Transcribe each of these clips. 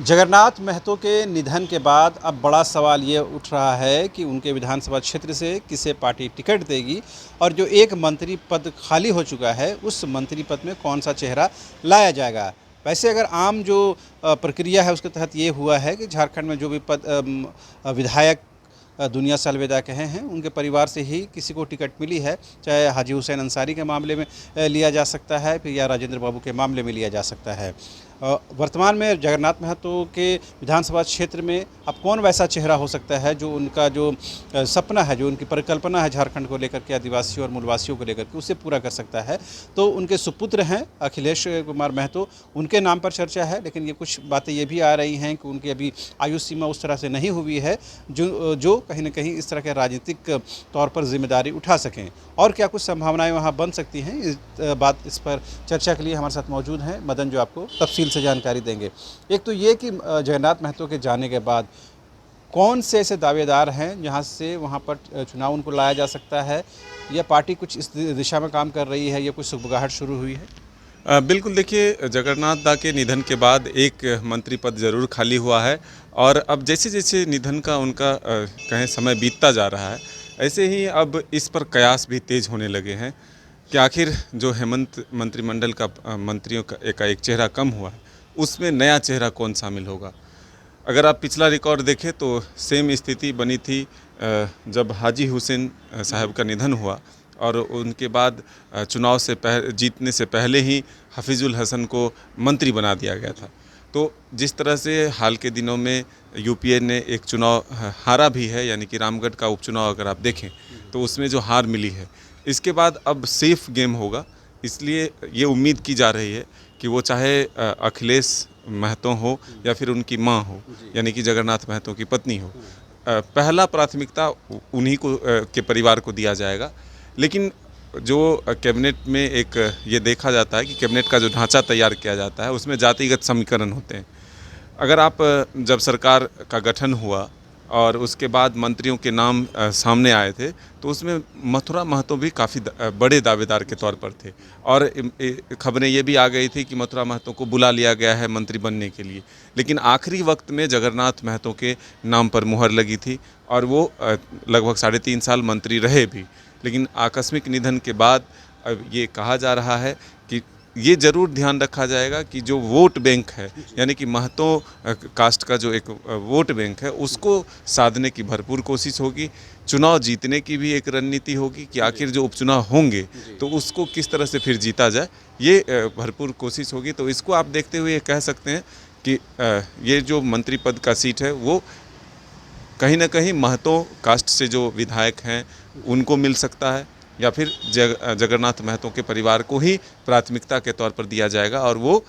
जगन्नाथ महतो के निधन के बाद अब बड़ा सवाल ये उठ रहा है कि उनके विधानसभा क्षेत्र से किसे पार्टी टिकट देगी और जो एक मंत्री पद खाली हो चुका है उस मंत्री पद में कौन सा चेहरा लाया जाएगा। वैसे अगर आम जो प्रक्रिया है उसके तहत ये हुआ है कि झारखंड में जो भी विधायक दुनिया से अलविदा कहे हैं उनके परिवार से ही किसी को टिकट मिली है, चाहे हाजी हुसैन अंसारी के मामले में लिया जा सकता है फिर या राजेंद्र बाबू के मामले में लिया जा सकता है। वर्तमान में जगन्नाथ महतो के विधानसभा क्षेत्र में अब कौन वैसा चेहरा हो सकता है जो उनका जो सपना है, जो उनकी परिकल्पना है झारखंड को लेकर के, आदिवासियों और मूलवासियों को लेकर के, उसे पूरा कर सकता है। तो उनके सुपुत्र हैं अखिलेश कुमार महतो, उनके नाम पर चर्चा है, लेकिन ये कुछ बातें ये भी आ रही हैं कि उनकी अभी आयु सीमा उस तरह से नहीं हुई है जो कहीं ना कहीं इस तरह के राजनीतिक तौर पर जिम्मेदारी उठा सकें। और क्या कुछ संभावनाएं वहाँ बन सकती हैं, इस पर चर्चा के लिए हमारे साथ मौजूद हैं मदन, जो आपको तफसील से जानकारी देंगे। एक तो ये कि जगन्नाथ महतो के जाने के बाद कौन से ऐसे दावेदार हैं जहाँ से वहाँ पर चुनाव उनको लाया जा सकता है, या पार्टी कुछ इस दिशा में काम कर रही है, या कुछ सुगबुगाहट शुरू हुई है? बिल्कुल, देखिए, जगन्नाथ दा के निधन के बाद एक मंत्री पद ज़रूर खाली हुआ है और अब जैसे जैसे निधन का उनका कहें समय बीतता जा रहा है, ऐसे ही अब इस पर कयास भी तेज़ होने लगे हैं कि आखिर जो हेमंत मंत्रिमंडल का मंत्रियों का एक चेहरा कम हुआ है उसमें नया चेहरा कौन शामिल होगा। अगर आप पिछला रिकॉर्ड देखें तो सेम स्थिति बनी थी जब हाजी हुसैन साहब का निधन हुआ और उनके बाद चुनाव से जीतने से पहले ही हफीजुल हसन को मंत्री बना दिया गया था। तो जिस तरह से हाल के दिनों में यूपीए ने एक चुनाव हारा भी है, यानी कि रामगढ़ का उपचुनाव अगर आप देखें तो उसमें जो हार मिली है, इसके बाद अब सेफ गेम होगा। इसलिए ये उम्मीद की जा रही है कि वो चाहे अखिलेश महतो हो या फिर उनकी मां हो, यानी कि जगन्नाथ महतो की पत्नी हो, पहला प्राथमिकता उन्हीं को के परिवार को दिया जाएगा। लेकिन जो कैबिनेट में एक ये देखा जाता है कि कैबिनेट का जो ढांचा तैयार किया जाता है उसमें जातिगत समीकरण होते हैं। अगर आप जब सरकार का गठन हुआ और उसके बाद मंत्रियों के नाम सामने आए थे तो उसमें मथुरा महतो भी काफ़ी बड़े दावेदार के तौर पर थे और खबरें ये भी आ गई थी कि मथुरा महतो को बुला लिया गया है मंत्री बनने के लिए। लेकिन आखिरी वक्त में जगन्नाथ महतो के नाम पर मुहर लगी थी और वो लगभग 3.5 साल मंत्री रहे भी। लेकिन आकस्मिक निधन के बाद अब ये कहा जा रहा है कि ये ज़रूर ध्यान रखा जाएगा कि जो वोट बैंक है, यानी कि महतो कास्ट का जो एक वोट बैंक है, उसको साधने की भरपूर कोशिश होगी। चुनाव जीतने की भी एक रणनीति होगी कि आखिर जो उपचुनाव होंगे तो उसको किस तरह से फिर जीता जाए, ये भरपूर कोशिश होगी। तो इसको आप देखते हुए कह सकते हैं कि ये जो मंत्री पद का सीट है वो कहीं ना कहीं महतो कास्ट से जो विधायक हैं उनको मिल सकता है, या फिर जगन्नाथ महतो के परिवार को ही प्राथमिकता के तौर पर दिया जाएगा और वो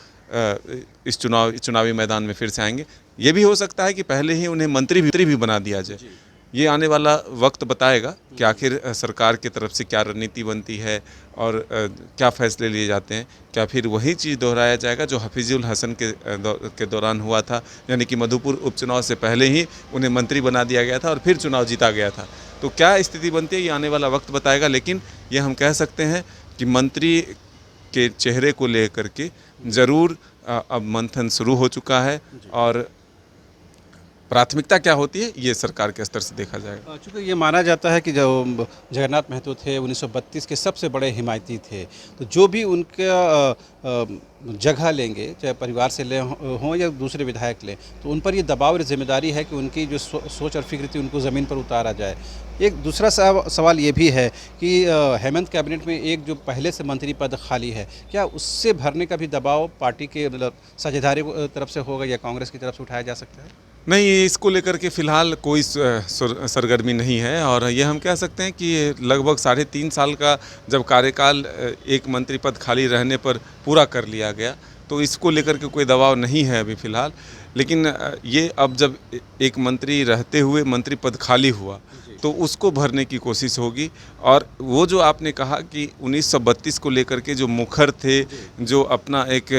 इस चुनावी मैदान में फिर से आएंगे। ये भी हो सकता है कि पहले ही उन्हें मंत्री भी बना दिया जाए। ये आने वाला वक्त बताएगा कि आखिर सरकार की तरफ से क्या रणनीति बनती है और क्या फैसले लिए जाते हैं। क्या फिर वही चीज़ दोहराया जाएगा जो हफीजुल हसन के दौरान हुआ था, यानी कि मधुपुर उपचुनाव से पहले ही उन्हें मंत्री बना दिया गया था और फिर चुनाव जीता गया था। तो क्या स्थिति बनती है ये आने वाला वक्त बताएगा। लेकिन ये हम कह सकते हैं कि मंत्री के चेहरे को लेकर के ज़रूर अब मंथन शुरू हो चुका है और प्राथमिकता क्या होती है ये सरकार के स्तर से देखा जाएगा। चूँकि ये माना जाता है कि जो जगन्नाथ महतो थे 1932 के सबसे बड़े हिमायती थे, तो जो भी उनका जगह लेंगे, चाहे परिवार से ले हों या दूसरे विधायक लें, तो उन पर ये दबाव और जिम्मेदारी है कि उनकी जो सोच और फिक्र थी उनको ज़मीन पर उतारा जाए। एक दूसरा सवाल ये भी है कि हेमंत कैबिनेट में एक जो पहले से मंत्री पद खाली है, क्या उससे भरने का भी दबाव पार्टी के मतलब साझेदारी तरफ से होगा या कांग्रेस की तरफ से उठाया जा सकता है? नहीं, इसको लेकर के फ़िलहाल कोई सरगर्मी नहीं है और ये हम कह सकते हैं कि लगभग 3.5 साल का जब कार्यकाल एक मंत्री पद खाली रहने पर पूरा कर लिया गया, तो इसको लेकर के कोई दबाव नहीं है अभी फ़िलहाल। लेकिन ये अब जब एक मंत्री रहते हुए मंत्री पद खाली हुआ तो उसको भरने की कोशिश होगी। और वो जो आपने कहा कि 1932 को लेकर के जो मुखर थे, जो अपना एक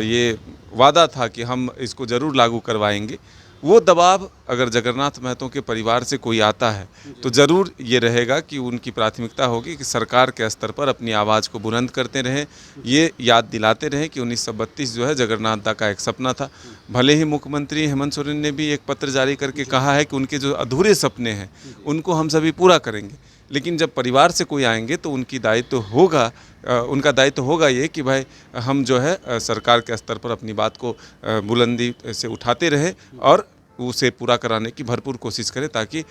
ये वादा था कि हम इसको ज़रूर लागू करवाएंगे, वो दबाव अगर जगन्नाथ महतो के परिवार से कोई आता है तो ज़रूर ये रहेगा कि उनकी प्राथमिकता होगी कि सरकार के स्तर पर अपनी आवाज़ को बुलंद करते रहें, ये याद दिलाते रहें कि 1932 जो है जगन्नाथ दा का एक सपना था। भले ही मुख्यमंत्री हेमंत सोरेन ने भी एक पत्र जारी करके कहा है कि उनके जो अधूरे सपने हैं उनको हम सभी पूरा करेंगे, लेकिन जब परिवार से कोई आएंगे तो उनका दायित्व होगा ये कि भाई हम जो है सरकार के स्तर पर अपनी बात को बुलंदी से उठाते रहे और उसे पूरा कराने की भरपूर कोशिश करें ताकि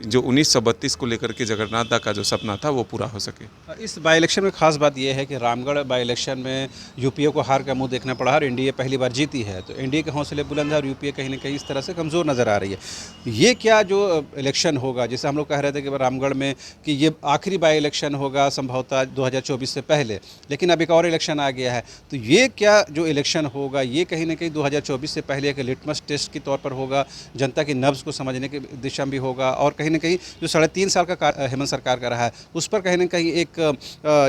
जो 1932 को लेकर के जगन्नाथ दा का जो सपना था वो पूरा हो सके। इस बाई इलेक्शन में खास बात यह है कि रामगढ़ बाई इलेक्शन में यूपीए को हार का मुंह देखना पड़ा और एनडीए पहली बार जीती है, तो एनडीए के हौसले बुलंद है और यूपीए कहीं ना कहीं इस तरह से कमज़ोर नज़र आ रही है। ये क्या जो इलेक्शन होगा, जैसे हम लोग कह रहे थे कि रामगढ़ में कि ये आखिरी बाई इलेक्शन होगा संभवतः 2024 से पहले, लेकिन अब एक और इलेक्शन आ गया है, तो ये क्या जो इलेक्शन होगा ये कहीं ना कहीं 2024 से पहले एक लिटमस टेस्ट के तौर पर होगा, जनता की नब्ज़ को समझने की दिशा में भी होगा और कहीं ना कहीं जो 3.5 साल का हेमंत सरकार का रहा है उस पर कहीं ना कहीं एक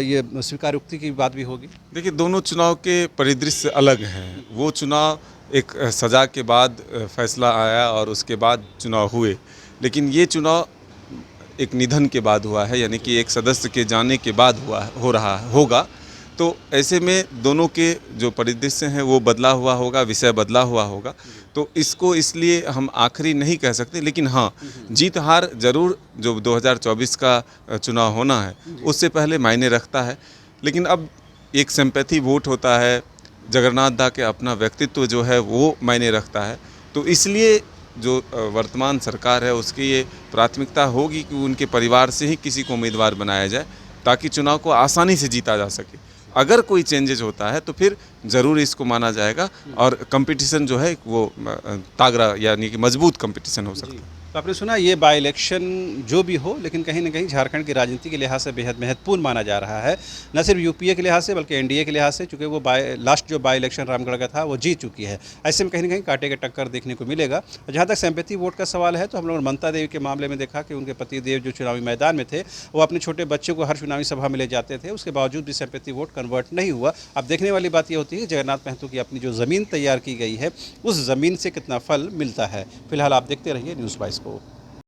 ये स्वीकारोक्ति की बात भी होगी। देखिए, दोनों चुनाव के परिदृश्य अलग हैं। वो चुनाव एक सज़ा के बाद फैसला आया और उसके बाद चुनाव हुए, लेकिन ये चुनाव एक निधन के बाद हुआ है, यानी कि एक सदस्य के जाने के बाद होगा। तो ऐसे में दोनों के जो परिदृश्य हैं वो बदला हुआ होगा, विषय बदला हुआ होगा। तो इसको इसलिए हम आखिरी नहीं कह सकते, लेकिन हाँ, जीत हार जरूर जो 2024 का चुनाव होना है उससे पहले मायने रखता है। लेकिन अब एक सिंपैथी वोट होता है, जगन्नाथ दा के अपना व्यक्तित्व जो है वो मायने रखता है। तो इसलिए जो वर्तमान सरकार है उसकी ये प्राथमिकता होगी कि उनके परिवार से ही किसी को उम्मीदवार बनाया जाए ताकि चुनाव को आसानी से जीता जा सके। अगर कोई चेंजेज होता है तो फिर ज़रूर इसको माना जाएगा और कंपटीशन जो है वो तागड़ा यानी कि मजबूत कंपटीशन हो सकता है। तो आपने सुना ये बाई इलेक्शन जो भी हो, लेकिन कहीं ना कहीं झारखंड की राजनीति के लिहाज से बेहद महत्वपूर्ण माना जा रहा है, न सिर्फ यूपीए के लिहाज से बल्कि एनडीए के लिहाज से, चूँकि वो लास्ट जो बाई इलेक्शन रामगढ़ का था वो जीत चुकी है। ऐसे में कहीं ना कहीं कांटे का टक्कर देखने को मिलेगा। जहाँ तक सिंपैथी वोट का सवाल है तो हम लोगों ने ममता देवी के मामले में देखा कि उनके पति देव जो चुनावी मैदान में थे वो अपने छोटे बच्चे को हर चुनावी सभा में ले जाते थे, उसके बावजूद भी सिंपैथी वोट कन्वर्ट नहीं हुआ। अब देखने वाली बात ये होती है कि जगन्नाथ महतो की अपनी जो ज़मीन तैयार की गई है उस ज़मीन से कितना फल मिलता है। फिलहाल आप देखते रहिए न्यूज़ 22 को।